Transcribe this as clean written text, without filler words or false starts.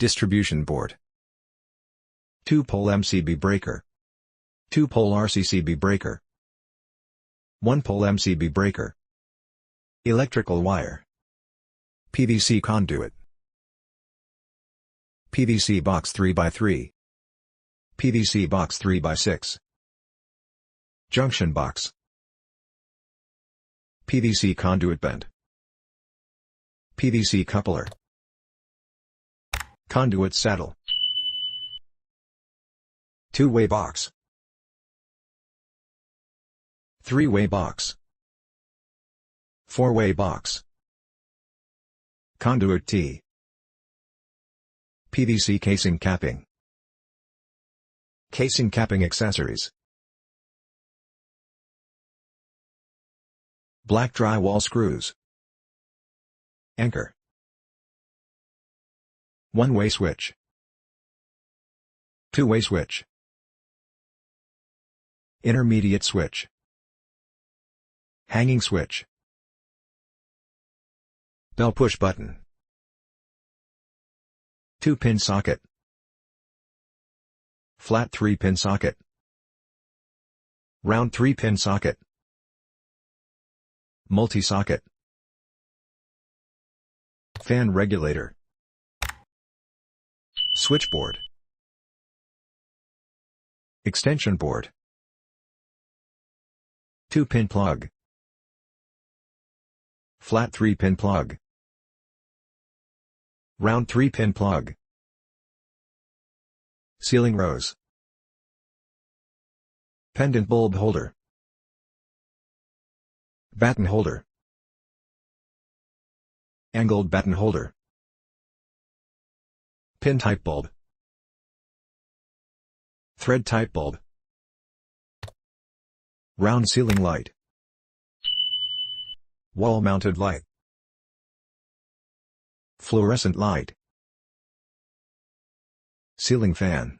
Distribution board. 2-pole MCB breaker. 2-pole RCCB breaker. 1-pole MCB breaker. Electrical wire. PVC conduit. PVC box 3x3. PVC box 3x6. Junction box. PVC conduit bend. PVC coupler. Conduit saddle. Two-way box. Three-way box. Four-way box. Conduit T. PVC casing capping. Casing capping accessories. Black drywall screws. Anchor. One-way switch. Two-way switch. Intermediate switch. Hanging switch. Bell push button. 2-pin socket. Flat 3-pin socket. Round 3-pin socket. Multi-socket. Fan regulator. Switchboard. Extension board. 2-pin plug. Flat 3-pin plug. Round 3-pin plug. Ceiling rose. Pendant bulb holder. Batten holder. Angled batten holder. Pin type bulb. Thread type bulb. Round ceiling light. Wall mounted light. Fluorescent light. Ceiling fan.